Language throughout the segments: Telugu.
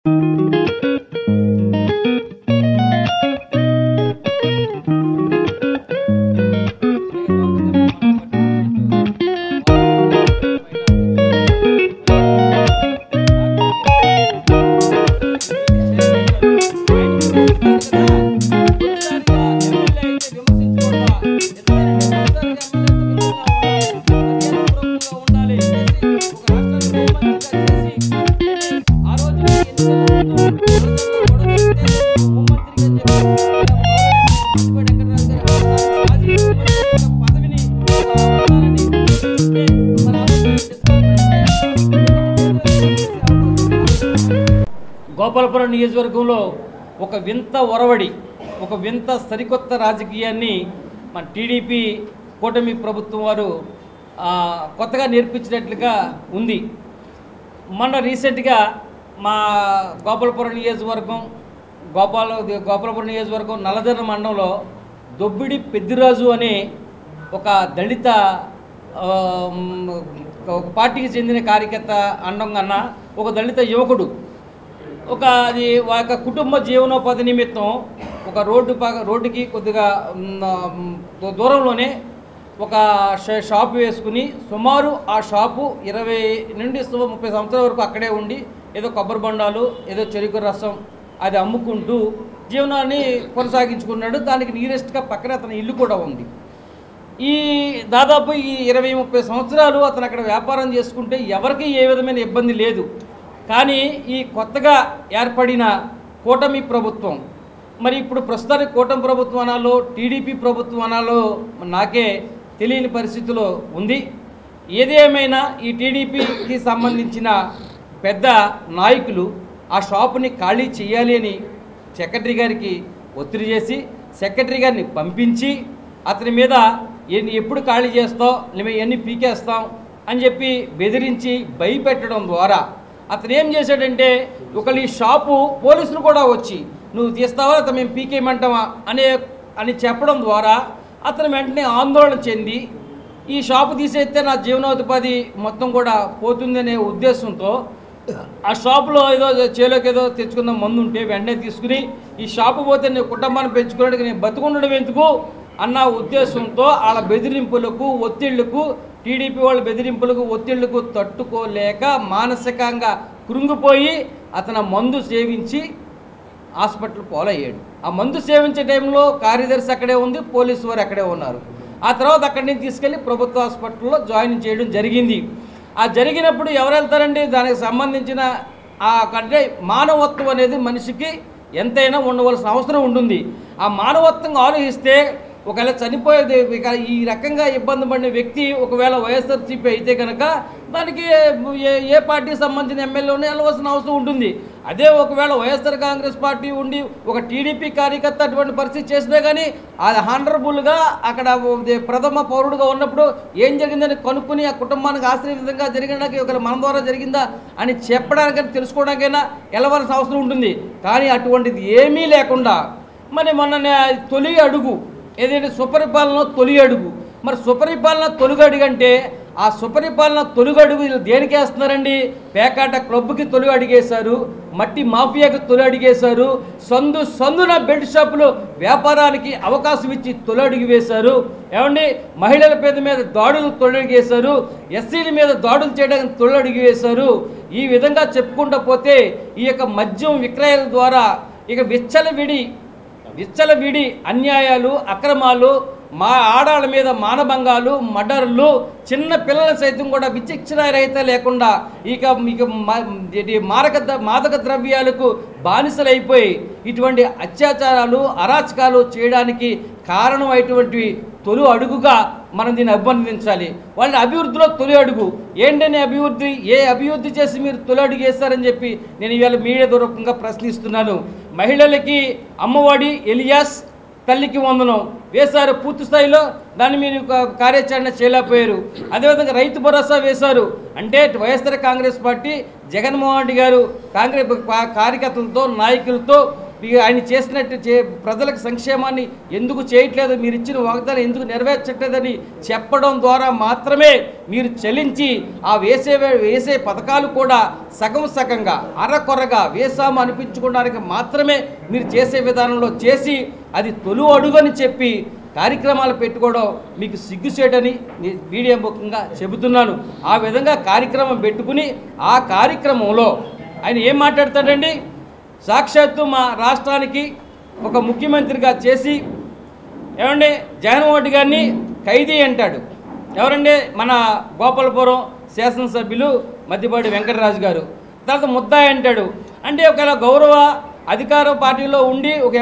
గోపాలపురం నియోజకవర్గంలో ఒక వింత ఒరవడి, ఒక వింత సరికొత్త రాజకీయాన్ని మన టీడీపీ కూటమి ప్రభుత్వం వారు కొత్తగా నేర్పించినట్లుగా ఉంది. మొన్న రీసెంట్గా మా గోపాలపురం నియోజకవర్గం నల్లజర్ల మండలంలో దొబ్బిడి పెద్దిరాజు అనే ఒక దళిత ఒక పార్టీకి చెందిన కార్యకర్త అండంగా ఒక దళిత యువకుడు అది ఒక కుటుంబ జీవనోపాధి నిమిత్తం ఒక రోడ్డుకి కొద్దిగా దూరంలోనే ఒక షాపు వేసుకుని సుమారు ఆ షాపు 20 నుండి 30 సంవత్సరాల వరకు అక్కడే ఉండి ఏదో కొబ్బరి బొండాలు ఏదో చెరుకు రసం అది అమ్ముకుంటూ జీవనాన్ని కొనసాగించుకున్నాడు. దానికి నియరెస్ట్గా పక్కన అతని ఇల్లు కూడా ఉంది. ఈ దాదాపు ఈ 20-30 సంవత్సరాలు అతను అక్కడ వ్యాపారం చేసుకుంటే ఎవరికి ఏ విధమైన ఇబ్బంది లేదు. కానీ ఈ కొత్తగా ఏర్పడిన కూటమి ప్రభుత్వం, మరి ఇప్పుడు ప్రస్తుతానికి కూటమి ప్రభుత్వం అనాలో టీడీపీ ప్రభుత్వం అనాలో నాకే తెలియని పరిస్థితిలో ఉంది. ఏది ఏమైనా ఈ టీడీపీకి సంబంధించిన పెద్ద నాయకులు ఆ షాపుని ఖాళీ చేయాలి అని సెక్రటరీ గారికి ఒత్తిడి చేసి సెక్రటరీ గారిని పంపించి అతని మీద ఎప్పుడు ఖాళీ చేస్తావు, మేము ఎన్ని పీకేస్తాం అని చెప్పి బెదిరించి భయపెట్టడం ద్వారా అతను ఏం చేశాడంటే ఒకళ్ళు ఈ షాపు పోలీసులు కూడా వచ్చి నువ్వు తీస్తావా అతను మేము పీకేయమంటావా అని చెప్పడం ద్వారా అతను వెంటనే ఆందోళన చెంది ఈ షాపు తీసేస్తే నా జీవనోపాధి మొత్తం కూడా పోతుందనే ఉద్దేశంతో ఆ షాపులో ఏదో చేలోకి ఏదో తెచ్చుకున్న మందు ఉంటే వెంటనే తీసుకుని ఈ షాపు పోతే నేను కుటుంబాన్ని పెంచుకోవడానికి నేను బతుకుండడం ఎందుకు అన్న ఉద్దేశంతో వాళ్ళ బెదిరింపులకు ఒత్తిళ్లకు టీడీపీ వాళ్ళ బెదిరింపులకు ఒత్తిళ్లకు తట్టుకోలేక మానసికంగా కృంగిపోయి అతను మందు సేవించి హాస్పిటల్ పాలయ్యాడు. ఆ మందు సేవించే టైంలో కార్యదర్శి అక్కడే ఉంది, పోలీసు వారు అక్కడే ఉన్నారు. ఆ తర్వాత అక్కడి నుంచి తీసుకెళ్ళి ప్రభుత్వ హాస్పిటల్లో జాయిన్ చేయడం జరిగింది. ఆ జరిగినప్పుడు ఎవరు వెళ్తారండి? దానికి సంబంధించిన అంటే మానవత్వం అనేది మనిషికి ఎంతైనా ఉండవలసిన అవసరం ఉంటుంది. ఆ మానవత్వంగా ఆలోచిస్తే ఒకవేళ చనిపోయేది ఈ రకంగా ఇబ్బంది పడిన వ్యక్తి ఒకవేళ వైఎస్ఆర్సీపీ అయితే కనుక దానికి ఏ పార్టీకి సంబంధించిన ఎమ్మెల్యేనే వెళ్ళవలసిన అవసరం ఉంటుంది. అదే ఒకవేళ వైఎస్ఆర్ కాంగ్రెస్ పార్టీ ఉండి ఒక టీడీపీ కార్యకర్త అటువంటి పరిస్థితి చేసినా కానీ అది హానరబుల్గా అక్కడ ప్రథమ పౌరుడుగా ఉన్నప్పుడు ఏం జరిగిందని కనుక్కుని ఆ కుటుంబానికి ఆశ్రయ విధంగా జరిగినాక ఒకవేళ మన ద్వారా జరిగిందా అని చెప్పడానికైనా తెలుసుకోవడానికైనా వెళ్ళవలసిన అవసరం ఉంటుంది. కానీ అటువంటిది ఏమీ లేకుండా మరి మొన్న తొలి అడుగు ఏదైతే సుపరిపాలన తొలి అడుగు, మరి సుపరిపాలన తొలుగు అడుగు అంటే ఆ సుపరిపాలన తొలుగు అడుగు దేనికి వేస్తున్నారండి? పేకాట క్లబ్కి తొలి అడిగేశారు, మట్టి మాఫియాకి తొలి అడిగేశారు, సందున బెల్ట్ షాపులు వ్యాపారానికి అవకాశం ఇచ్చి తొలి అడుగు వేశారు. ఏమండి, మహిళల మీద దాడులు తొలి అడిగేశారు, ఎస్సీల మీద దాడులు చేయడానికి తొలి అడుగు వేశారు. ఈ విధంగా చెప్పుకుంటూ పోతే ఈ యొక్క మద్యం విక్రయాల ద్వారా ఇక విచ్చలవిడి అన్యాయాలు, అక్రమాలు, ఆడాళ్ళ మీద మానభంగాలు, మర్డర్లు, చిన్న పిల్లల సైతం కూడా విచక్షణారహిత లేకుండా ఇక మాదక ద్రవ్యాలకు బానిసలైపోయి ఇటువంటి అత్యాచారాలు, అరాచకాలు చేయడానికి కారణమైనటువంటి తొలి అడుగుగా మనం దీన్ని అభినందించాలి. వాళ్ళ అభివృద్ధిలో తొలి అడుగు ఏంటనే అభివృద్ధి, ఏ అభివృద్ధి చేసి మీరు తొలి అడుగు వేస్తారని చెప్పి నేను ఇవాళ మీడియా దూరంగా ప్రశ్నిస్తున్నాను. మహిళలకి అమ్మఒడి, ఎలియాస్, తల్లికి వందనం వేశారు పూర్తి స్థాయిలో, దాన్ని మీరు కార్యాచరణ చేయలేకపోయారు. అదేవిధంగా రైతు భరోసా వేశారు. అంటే వైఎస్ఆర్ కాంగ్రెస్ పార్టీ జగన్మోహన్ రెడ్డి గారు కాంగ్రెస్ కార్యకర్తలతో నాయకులతో ఆయన చేసినట్టు ప్రజలకు సంక్షేమాన్ని ఎందుకు చేయట్లేదు, మీరు ఇచ్చిన వాగ్దానం ఎందుకు నెరవేర్చట్లేదని చెప్పడం ద్వారా మాత్రమే మీరు చలించి ఆ వేసే పథకాలు కూడా సగం సగంగా అరకొరగా వేసాము అనిపించుకోవడానికి మాత్రమే మీరు చేసే విధానంలో చేసి అది తొలి అడుగని చెప్పి కార్యక్రమాలు పెట్టుకోవడం మీకు సిగ్గుసేటని మీడియా ముఖంగా చెబుతున్నాను. ఆ విధంగా కార్యక్రమం పెట్టుకుని ఆ కార్యక్రమంలో ఆయన ఏం మాట్లాడతాడండి, సాక్షాత్తు మా రాష్ట్రానికి ఒక ముఖ్యమంత్రిగా చేసి ఏమండి జగన్మోహన్ రెడ్డి గారిని ఖైదీ అంటాడు. ఎవరండి, మన గోపాలపురం శాసనసభ్యులు మద్దిపాటి వెంకటరాజు గారు. తర్వాత ముద్దాయి అంటాడు. అంటే ఒకవేళ గౌరవ అధికార పార్టీలో ఉండి ఒక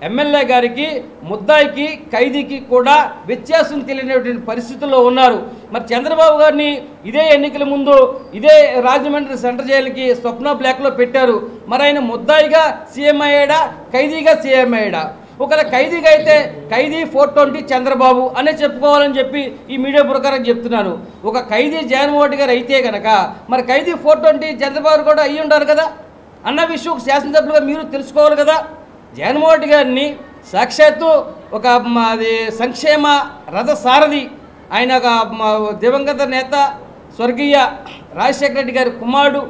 ఎమ్మెల్యే గారికి ముద్దాయికి ఖైదీకి కూడా వ్యత్యాసం తెలియనటువంటి పరిస్థితుల్లో ఉన్నారు. మరి చంద్రబాబు గారిని ఇదే ఎన్నికల ముందు ఇదే రాజమండ్రి సెంట్రల్ జైలుకి స్వప్న బ్లాక్లో పెట్టారు. మరి ఆయన ముద్దాయిగా సీఎం అయ్యాడా, ఖైదీగా సీఎం అయ్యాడా? ఒకవేళ ఖైదీగా అయితే ఖైదీ 420 చంద్రబాబు అనే చెప్పుకోవాలని చెప్పి ఈ మీడియా ప్రకారం చెప్తున్నాను. ఒక ఖైదీ జగన్మోహన్ రెడ్డి గారు అయితే కనుక మరి ఖైదీ 420 చంద్రబాబు కూడా అయ్యి ఉండాలి కదా అన్న విషయం శాసనసభ్యులుగా మీరు తెలుసుకోవాలి కదా. జగన్మోహన్ రెడ్డి గారిని సాక్షాత్తు ఒక అది సంక్షేమ రథ సారథి, ఆయన ఒక దివంగత నేత స్వర్గీయ రాజశేఖర రెడ్డి గారి కుమారుడు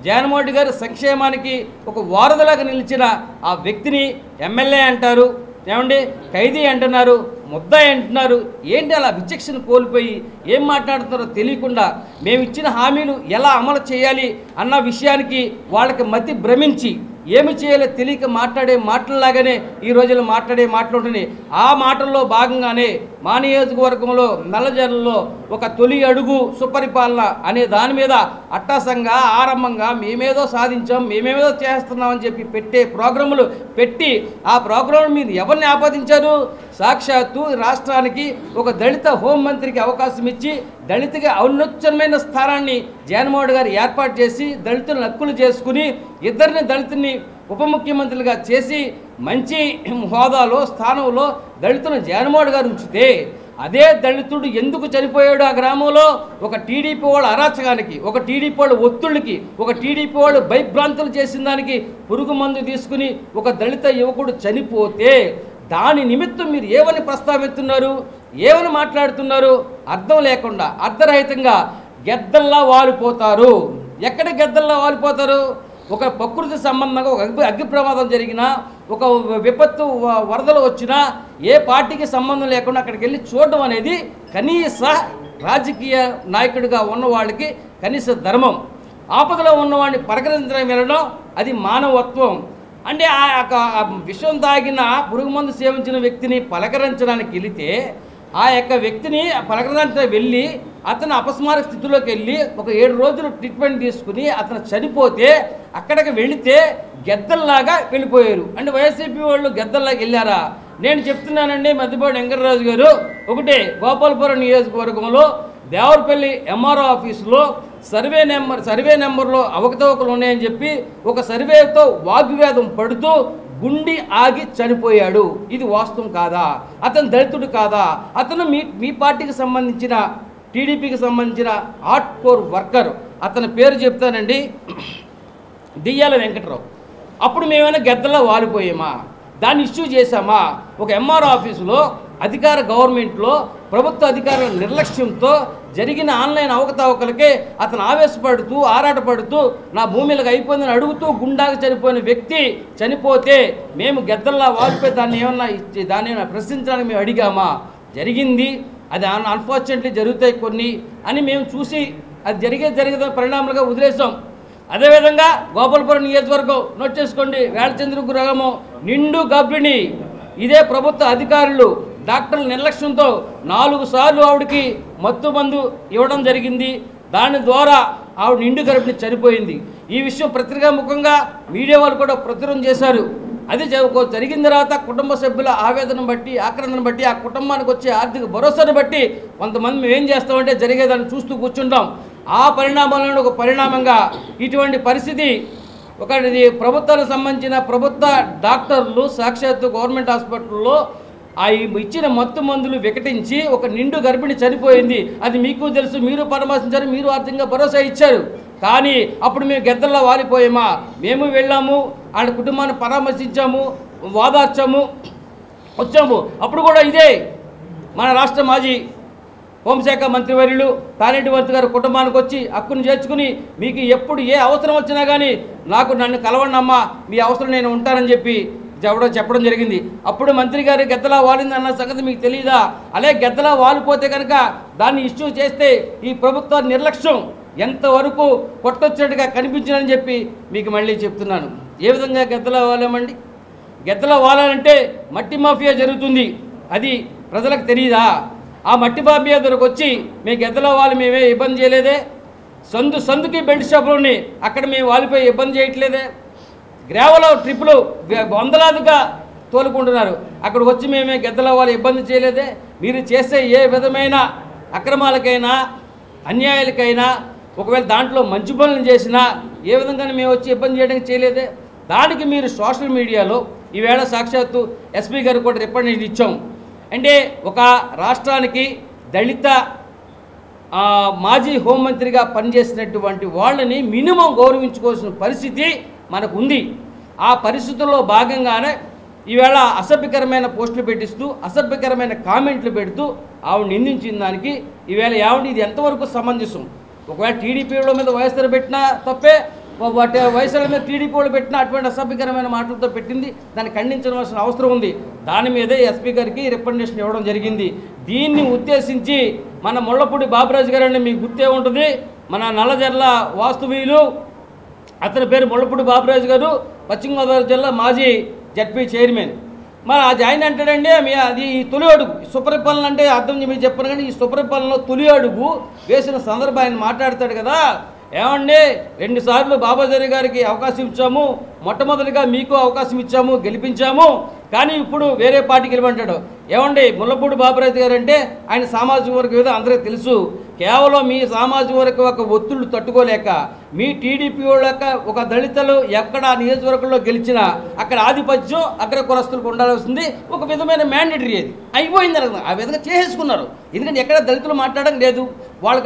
జగన్మోహన్ రెడ్డి గారు సంక్షేమానికి ఒక వారధిలాగా నిలిచిన ఆ వ్యక్తిని ఎమ్మెల్యే అంటారు, ఏమండి ఖైదీ అంటున్నారు, ముద్దాయి అంటున్నారు. ఏంటి అలా విచక్షణ కోల్పోయి ఏం మాట్లాడుతున్నారో తెలియకుండా మేము ఇచ్చిన హామీలు ఎలా అమలు చేయాలి అన్న విషయానికి వాళ్ళకి మతి భ్రమించి ఏమి చేయాలో తెలియక మాట్లాడే మాటల్లాగానే ఈ రోజుల్లో మాట్లాడే మాటలు ఉంటున్నాయి. ఆ మాటల్లో భాగంగానే మా నియోజకవర్గంలో నల్లజర్లలో ఒక తొలి అడుగు సుపరిపాలన అనే దాని మీద అట్టాసంగా ఆరంభంగా మేమేదో సాధించాం, మేమేదో చేస్తున్నామని చెప్పి పెట్టే ప్రోగ్రాములు పెట్టి ఆ ప్రోగ్రాం మీద ఎవరిని ఆపాదించారు? సాక్షాత్తు రాష్ట్రానికి ఒక దళిత హోంమంత్రికి అవకాశం ఇచ్చి దళితుకి ఔన్నత్యమైన స్థానాన్ని జగన్మోహన్ రెడ్డి గారు ఏర్పాటు చేసి దళితులను హక్కులు చేసుకుని ఇద్దరిని దళితుల్ని ఉప ముఖ్యమంత్రులుగా చేసి మంచి హోదాలో స్థానంలో దళితులను జగన్మోహన్ రెడ్డి గారు ఉంచితే అదే దళితుడు ఎందుకు చనిపోయాడు ఆ గ్రామంలో? ఒక టీడీపీ వాళ్ళ అరాచకానికి, ఒక టీడీపీ వాళ్ళ ఒత్తిళ్ళకి, ఒక టీడీపీ వాళ్ళు భయభ్రాంతులు చేసిన దానికి పురుగు మందు తీసుకుని ఒక దళిత యువకుడు చనిపోతే దాని నిమిత్తం మీరు ఏమని ప్రస్తావిస్తున్నారు, ఏమని మాట్లాడుతున్నారు? అర్థం లేకుండా అర్ధరహితంగా గెద్దల్లా వాలిపోతారు. ఎక్కడ గెద్దల్లా వాలిపోతారు? ఒక ప్రకృతి సంబంధంగా ఒక అగ్ని ప్రమాదం జరిగినా, ఒక విపత్తు వరదలు వచ్చినా ఏ పార్టీకి సంబంధం లేకుండా అక్కడికి వెళ్ళి చూడడం అనేది కనీస రాజకీయ నాయకుడిగా ఉన్న వాళ్ళకి కనీస ధర్మం. ఆపదలో ఉన్నవాడిని పలకరించడం వెళ్ళడం అది మానవత్వం. అంటే ఆ విషం తాగిన పురుగు మందు సేవించిన వ్యక్తిని పలకరించడానికి వెళితే ఆ యొక్క వ్యక్తిని పలకరించడానికి వెళ్ళి అతను అపస్మారక స్థితిలోకి వెళ్ళి ఒక 7 రోజులు ట్రీట్మెంట్ తీసుకుని అతను చనిపోతే అక్కడికి వెళితే గెద్దల్లాగా వెళ్ళిపోయారు. అంటే వైఎస్ఆర్సీపీ వాళ్ళు గెద్దల్లాగా వెళ్ళారా? నేను చెప్తున్నానండి, మద్దిపాటి వెంకటరాజు గారు ఒకటే గోపాలపురం నియోజకవర్గంలో దేవరపల్లి ఎంఆర్ఓ ఆఫీసులో సర్వే నెంబర్లో అవకతవకలు ఉన్నాయని చెప్పి ఒక సర్వేతో వాగ్వివాదం పడుతూ గుండి ఆగి చనిపోయాడు. ఇది వాస్తవం కాదా? అతను దళితుడు కాదా? అతను మీ పార్టీకి సంబంధించిన టీడీపీకి సంబంధించిన హార్డ్ కోర్ వర్కర్. అతని పేరు చెప్తానండి, దియ్యాల వెంకటరావు. అప్పుడు మేమైనా గెద్దలా వాలిపోయామా? దాన్ని ఇష్యూ చేశామా? ఒక ఎంఆర్ఓ ఆఫీసులో అధికార గవర్నమెంట్లో ప్రభుత్వ అధికారుల నిర్లక్ష్యంతో జరిగిన ఆన్లైన్ అవకతవకలకే అతను ఆవేశపడుతూ ఆరాటపడుతూ నా భూమిలకు అయిపోయిందని అడుగుతూ గుండాగా చనిపోయిన వ్యక్తి చనిపోతే మేము గెద్దల్లా వాలిపోయి దాన్ని ఏమన్నా ప్రశ్నించడానికి మేము అడిగామా? జరిగింది, అది అన్ఫార్చునేట్లీ జరుగుతాయి కొన్ని అని మేము చూసి అది జరిగే పరిణామాలుగా వదిలేసాం. అదేవిధంగా గోపాలపురం నియోజకవర్గం నోట్ చేసుకోండి, వేళచంద్ర గ్రామం నిండు గర్భిణి. ఇదే ప్రభుత్వ అధికారులు డాక్టర్ల నిర్లక్ష్యంతో 4 సార్లు ఆవిడకి మత్తు మందు ఇవ్వడం జరిగింది. దాని ద్వారా ఆవిడ నిండు గర్భిణి చనిపోయింది. ఈ విషయం పత్రికాముఖంగా మీడియా వాళ్ళు కూడా ప్రచురణ చేశారు. అది జరిగిన తర్వాత కుటుంబ సభ్యుల ఆవేదన బట్టి, ఆక్రందన బట్టి, ఆ కుటుంబానికి వచ్చే ఆర్థిక భరోసాను బట్టి కొంతమంది మేము ఏం చేస్తామంటే జరిగేదాన్ని చూస్తూ కూర్చుంటాం. ఆ పరిణామాలను ఒక పరిణామంగా ఇటువంటి పరిస్థితి ఒకటి ప్రభుత్వానికి సంబంధించిన ప్రభుత్వ డాక్టర్లు సాక్షాత్తు గవర్నమెంట్ హాస్పిటల్లో ఆ ఇచ్చిన మత్తు మందులు వికటించి ఒక నిండు గర్భిణి చనిపోయింది. అది మీకు తెలుసు, మీరు పరామర్శించారు, మీరు ఆర్థికంగా భరోసా ఇచ్చారు. కానీ అప్పుడు మేము గెద్దల్లో వాలిపోయామా? మేము వెళ్ళాము, ఆయన కుటుంబాన్ని పరామర్శించాము, వాదార్చాము, వచ్చాము. అప్పుడు కూడా ఇదే మన రాష్ట్ర మాజీ హోంశాఖ మంత్రివర్యులు తానేటి వర్తి గారు కుటుంబానికి వచ్చి హక్కును చేర్చుకుని మీకు ఎప్పుడు ఏ అవసరం వచ్చినా కానీ నన్ను కలవండి అమ్మా, మీ అవసరం నేను ఉంటానని చెప్పడం జరిగింది. అప్పుడు మంత్రి గారు గెద్దలా వాలింది అన్న సంగతి మీకు తెలియదా? అలాగే గెద్దలా వాలిపోతే కనుక దాన్ని ఇష్యూ చేస్తే ఈ ప్రభుత్వ నిర్లక్ష్యం ఎంతవరకు కొట్టొచ్చినట్టుగా కనిపించిందని చెప్పి మీకు మళ్ళీ చెప్తున్నాను. ఏ విధంగా గెద్దలా వాలామండి? గెద్దలా వాలాలంటే మట్టి మాఫియా జరుగుతుంది, అది ప్రజలకు తెలియదా? ఆ మట్టి మాఫియా దగ్గరకు వచ్చి మీ గెద్దలా వాళ్ళు మేమే ఇబ్బంది చేయలేదే, సందుకి బెల్ట్ షాపులు ఉన్నాయి, అక్కడ మేము వాలిపోయి ఇబ్బంది చేయట్లేదే, గ్రావెల్ ట్రిప్పులు వందలాదిగా తోలుకుంటున్నారు, అక్కడికి వచ్చి మేమే గెద్దలా వాళ్ళు ఇబ్బంది చేయలేదే. మీరు చేసే ఏ విధమైన అక్రమాలకైనా అన్యాయాలకైనా ఒకవేళ దాంట్లో మంచి పనులు చేసినా ఏ విధంగా మేము వచ్చి ఇబ్బంది చేయడానికి చేయలేదే. దానికి మీరు సోషల్ మీడియాలో ఈవేళ సాక్షాత్తు ఎస్పీ గారు కూడా రిప్రజెంటేషన్ ఇచ్చాం. అంటే ఒక రాష్ట్రానికి దళిత మాజీ హోంమంత్రిగా పనిచేసినటువంటి వాళ్ళని మినిమం గౌరవించుకోవాల్సిన పరిస్థితి మనకు ఉంది. ఆ పరిస్థితుల్లో భాగంగానే ఈవేళ అసభ్యకరమైన పోస్టులు పెట్టిస్తూ అసభ్యకరమైన కామెంట్లు పెడుతూ ఆవిడ నిందించిన దానికి ఈవేళ ఇది ఎంతవరకు సమంజసం? ఒకవేళ టీడీపీ వాళ్ళ మీద వైఎస్ఆర్ పెట్టినా తప్పే, వైఎస్ఆర్ మీద టీడీపీ వాళ్ళు పెట్టినా అటువంటి అసభ్యకరమైన మాటలతో పెట్టింది, దాన్ని ఖండించవలసిన అవసరం ఉంది. దాని మీదే ఎస్పీ గారికి రికమెండేషన్ ఇవ్వడం జరిగింది. దీన్ని ఉద్దేశించి మన ముళ్ళపూడి బాబురాజు గారు అంటే మీకు గుర్తే ఉంటుంది, మన నల్లజర్ల వాస్తవీయులు, అతని పేరు ముళ్ళపూడి బాబురాజు గారు, పశ్చిమ గోదావరి జిల్లా మాజీ జడ్పీ చైర్మన్. మరి అది ఆయన అంటాడండి అది ఈ తొలి అడుగు సుపరిపాలన అంటే అర్థం మీరు చెప్పను, కానీ ఈ సుపరిపాలనలో తొలి అడుగు వేసిన సందర్భం ఆయన మాట్లాడతాడు కదా. ఏమండి 2 సార్లు బాబాజీ గారికి అవకాశం ఇచ్చాము, మొట్టమొదటిగా మీకు అవకాశం ఇచ్చాము, గెలిపించాము, కానీ ఇప్పుడు వేరే పార్టీకి వెళ్ళమంటాడు. ఏమండి ముళ్ళపూడి బాబురాజు గారు అంటే ఆయన సామాజిక వర్గం ఏదో అందరికీ తెలుసు. కేవలం మీ సామాజిక వర్గం ఒక ఒత్తిళ్లు తట్టుకోలేక మీ టీడీపీ వాళ్ళక ఒక దళితులు ఎక్కడ నియోజకవర్గంలో గెలిచినా అక్కడ ఆధిపత్యం అగ్ర కులస్తులకు ఉండాల్సింది ఒక విధమైన మ్యాండేటరీ, అది అయిపోయింది. ఆ విధంగా చేసేసుకున్నారు. ఎందుకంటే ఎక్కడ దళితులు మాట్లాడడం లేదు, వాళ్ళు